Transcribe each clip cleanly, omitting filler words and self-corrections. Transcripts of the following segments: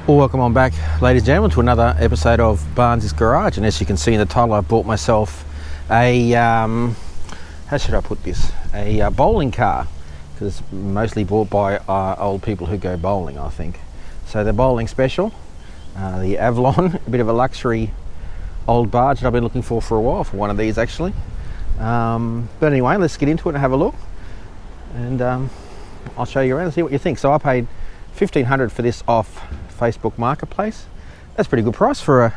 Well, welcome on back, ladies and gentlemen, to another episode of Barnes' Garage. And as you can see in the title, I've bought myself a how should I put this, a bowling car, because it's mostly bought by old people who go bowling, I think. So the Bowling Special, the Avalon, a bit of a luxury old barge that I've been looking for a while, for one of these actually. But anyway, let's get into it and have a look, and I'll show you around and see what you think. So I paid $1,500 for this off Facebook Marketplace. That's a pretty good price for a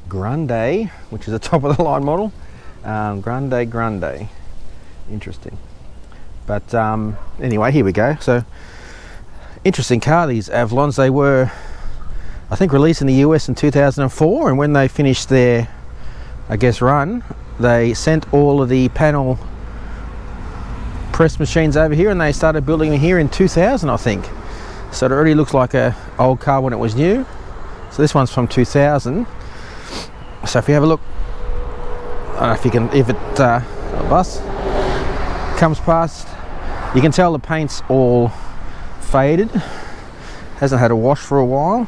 Grande, which is a top of the line model. Grande, interesting. But anyway, here we go. So interesting car, these Avalons. They were, I think, released in the US in 2004, and when they finished their, I guess, run, they sent all of the panel press machines over here, and they started building them here in 2000, I think. So it already looks like a old car when it was new. So this one's from 2000. So if you have a look, I don't know if you can, if a bus comes past, you can tell the paint's all faded, hasn't had a wash for a while,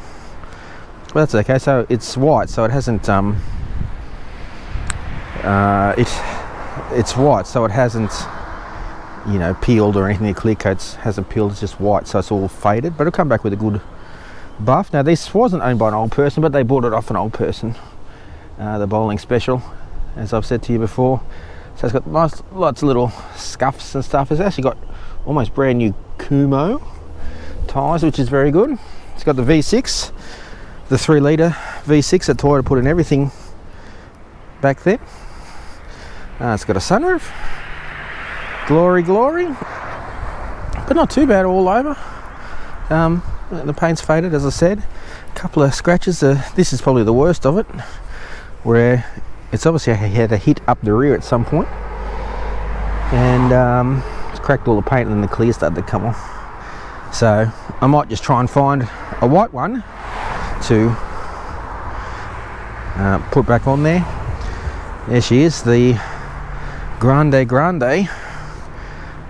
but that's okay. So it's white, so it hasn't it's white, so it hasn't, you know, peeled or anything. The clear coats hasn't peeled, it's just white, so it's all faded, but it'll come back with a good buff. Now this wasn't owned by an old person, but they bought it off an old person, the Bowling Special, as I've said to you before. So it's got lots of little scuffs and stuff. It's actually got almost brand new Kumo tyres, which is very good. It's got the V6, the 3-litre V6 that Toyota put in everything back there. It's got a sunroof. Glory, but not too bad all over. The paint's faded, as I said. A couple of scratches. This is probably the worst of it, where it's obviously had a hit up the rear at some point, and it's cracked all the paint, and then the clear started to come off. So I might just try and find a white one to put back on there. There she is, the Grande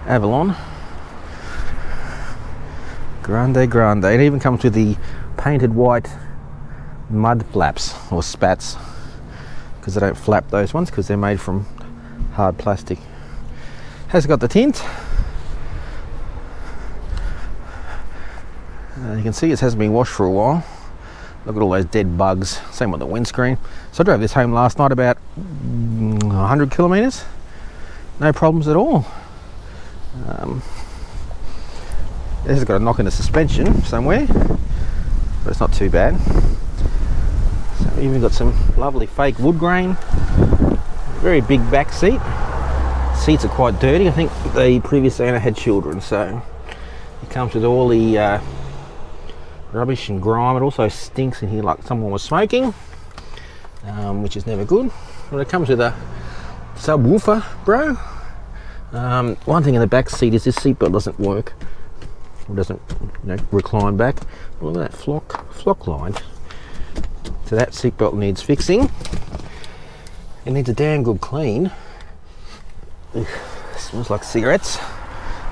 Avalon. Grande. It even comes with the painted white mud flaps or spats, because they don't flap those ones because they're made from hard plastic. Has got the tint. You can see it hasn't been washed for a while. Look at all those dead bugs. Same with the windscreen. So I drove this home last night about 100 kilometres. No problems at all. This has got a knock in the suspension somewhere, but it's not too bad. So we've even got some lovely fake wood grain. Very big back seat. Seats are quite dirty. I think the previous owner had children, so it comes with all the rubbish and grime. It also stinks in here like someone was smoking, which is never good. But it comes with a subwoofer, bro. One thing in the back seat is this seatbelt doesn't work. It doesn't, you know, recline back. Look at that flock line. So that seatbelt needs fixing. It needs a damn good clean. Ugh, smells like cigarettes.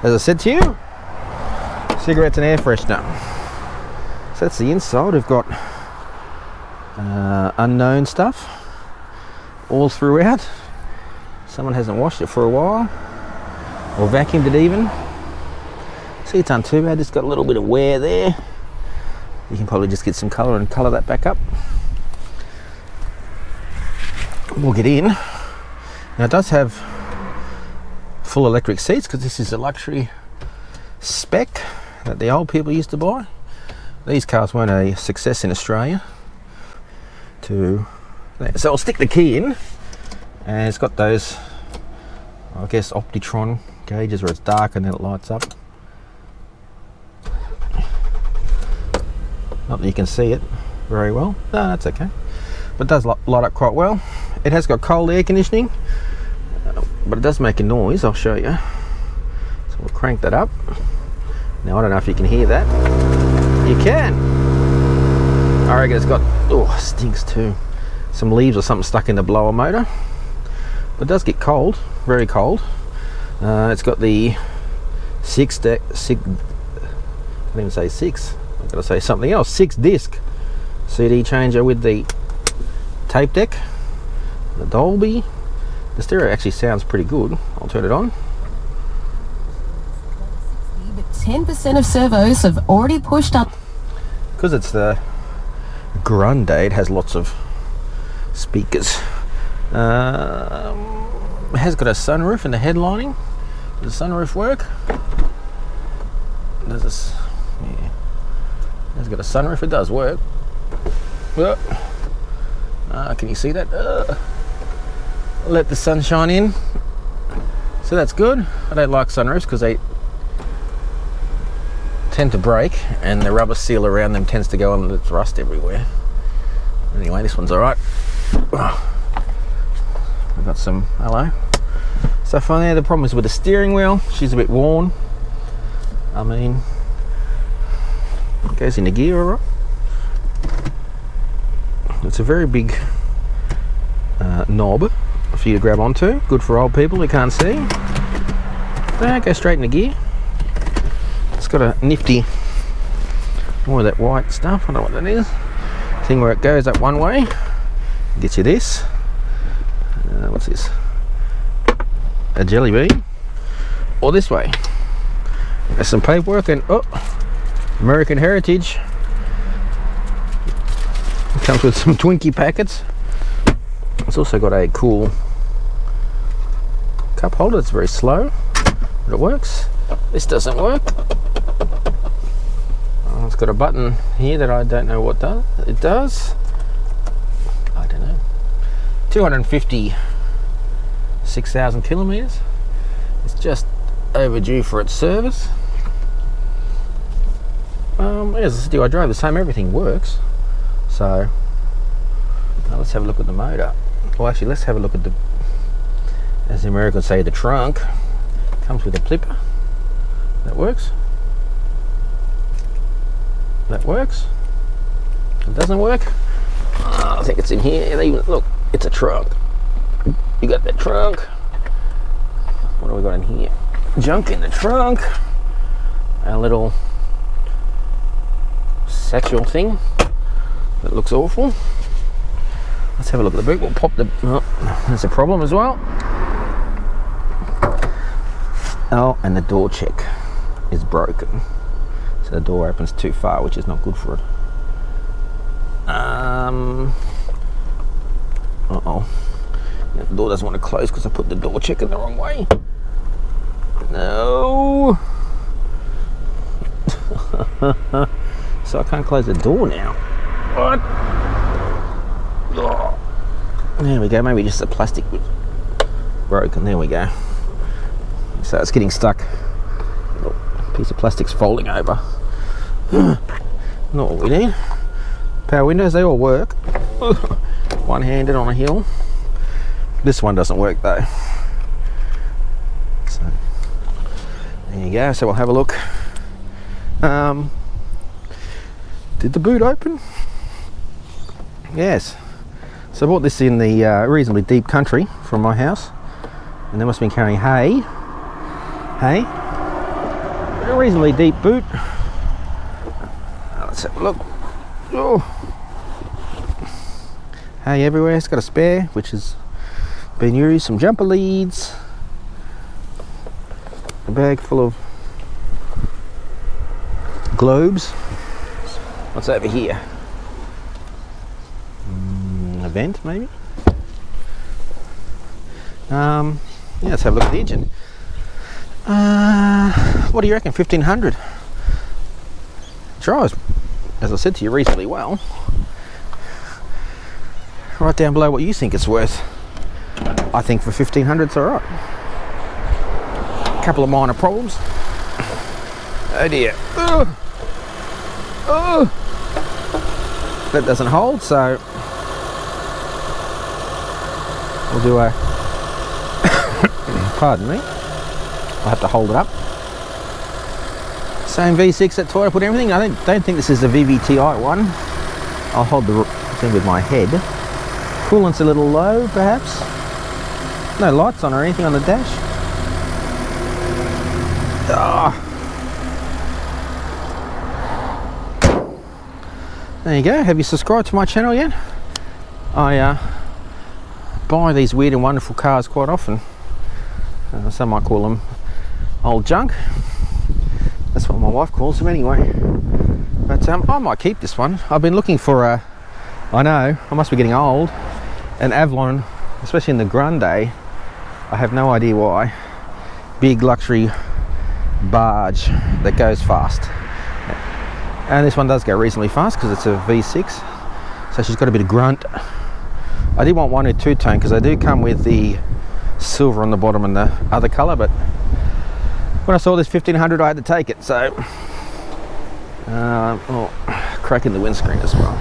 As I said to you, cigarettes and air freshener. So that's the inside. We've got unknown stuff all throughout. Someone hasn't washed it for a while, or vacuumed it even. See, it's not too bad. It's got a little bit of wear there. You can probably just get some colour and colour that back up. We'll get in. Now it does have full electric seats, because this is a luxury spec that the old people used to buy. These cars weren't a success in Australia. So I'll stick the key in, and it's got those, I guess, Optitron gauges where it's dark and then it lights up. Not that you can see it very well. No, that's okay. But it does light up quite well. It has got cold air conditioning, but it does make a noise. I'll show you. So we'll crank that up. Now I don't know if you can hear that. You can. I reckon it's got, oh, stinks too, some leaves or something stuck in the blower motor. But it does get cold, very cold. It's got the I can't even say 6, I've got to say something else. 6-disc CD changer with the tape deck, the Dolby. The stereo actually sounds pretty good. I'll turn it on. But 10% of servos have already pushed up. Because it's the Grande, it has lots of speakers. It has got a sunroof in the headlining. Does the sunroof work? Does this? Yeah. It has got a sunroof. It does work. Can you see that? Let the sun shine in. So that's good. I don't like sunroofs because they tend to break and the rubber seal around them tends to go on and it's rust everywhere. Anyway, this one's alright. I've got some stuff on there. The problem is with the steering wheel. She's a bit worn. I mean, it goes into gear alright. It's a very big knob for you to grab onto. Good for old people who can't see. Go straight into gear. It's got a nifty, more of that white stuff, I don't know what that is. Thing where it goes up one way, gets you this. What's this? A jelly bean. Or this way. There's some paperwork and American Heritage. It comes with some Twinkie packets. It's also got a cool cup holder. It's very slow, but it works. This doesn't work. It's got a button here that I don't know what it does. I don't know. 256,000 kilometers. It's just overdue for its service. As the city I drive, the same. Everything works. So let's have a look at the motor. Well, actually, let's have a look at the, as the Americans say, the trunk. Comes with a clipper. That works. That works. It doesn't work. I think it's in here. Look, it's a trunk. You got that trunk. What do we got in here? Junk in the trunk. A little satchel thing that looks awful. Let's have a look at the boot. We'll pop the... there's a problem as well. And the door check is broken. So the door opens too far, which is not good for it. Yeah, the door doesn't want to close because I put the door check in the wrong way. No. So I can't close the door now. What? Oh. There we go. Maybe just the plastic was broken. There we go. So it's getting stuck. Oh, piece of plastic's folding over. Not what we need. Power windows, they all work. One-handed on a hill. This one doesn't work though. So there you go. So we'll have a look. Did the boot open? Yes. So I bought this in the reasonably deep country from my house, and they must have been carrying hay. A reasonably deep boot. Let's have a look. Oh. Hay everywhere. It's got a spare, which has been used. Some jumper leads. A bag full of globes. What's over here? A vent, maybe? Yeah, let's have a look at the engine. What do you reckon? 1500. Drives, as I said to you, reasonably well. Write down below what you think it's worth. I think for 1500 it's alright. A couple of minor problems. Oh dear. That doesn't hold, so we'll do a pardon me, I'll have to hold it up. Same V6 that Toyota put everything. I don't think this is the VVTi one. I'll hold the thing with my head. Coolant's a little low, perhaps. No lights on or anything on the dash. There you go. Have you subscribed to my channel yet? I buy these weird and wonderful cars quite often. Some might call them old junk. That's what my wife calls them anyway. But I might keep this one. I've been looking for a, I know, I must be getting old, an Avalon, especially in the Grande. I have no idea why. Big luxury barge that goes fast. And this one does go reasonably fast because it's a V6. So she's got a bit of grunt. I did want one or two-tone because they do come with the silver on the bottom and the other colour, but when I saw this 1500 I had to take it. So cracking the windscreen as well,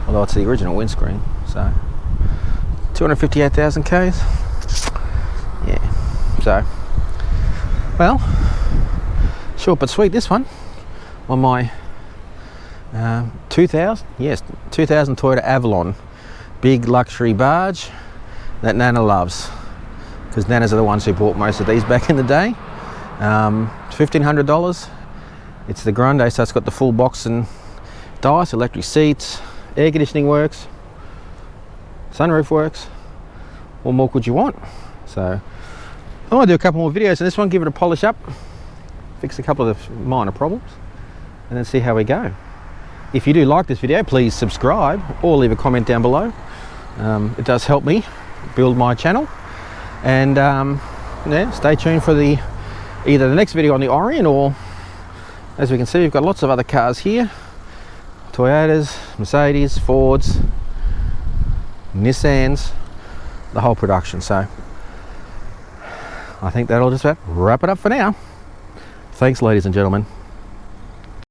although it's the original windscreen. So 258,000 Ks. Yeah, so well, short but sweet this one on my 2000 Toyota Avalon, big luxury barge that Nana loves, because Nanas are the ones who bought most of these back in the day. $1,500. It's the Grande, so it's got the full box and dice, electric seats, air conditioning works, sunroof works. What more could you want? So I want to do a couple more videos on this one, give it a polish up, fix a couple of minor problems, and then see how we go. If you do like this video, please subscribe or leave a comment down below. It does help me build my channel. And yeah, stay tuned for either the next video on the Orion, or as we can see, we've got lots of other cars here. Toyotas, Mercedes, Fords, Nissans, the whole production. So I think that'll just wrap it up for now. Thanks, ladies and gentlemen.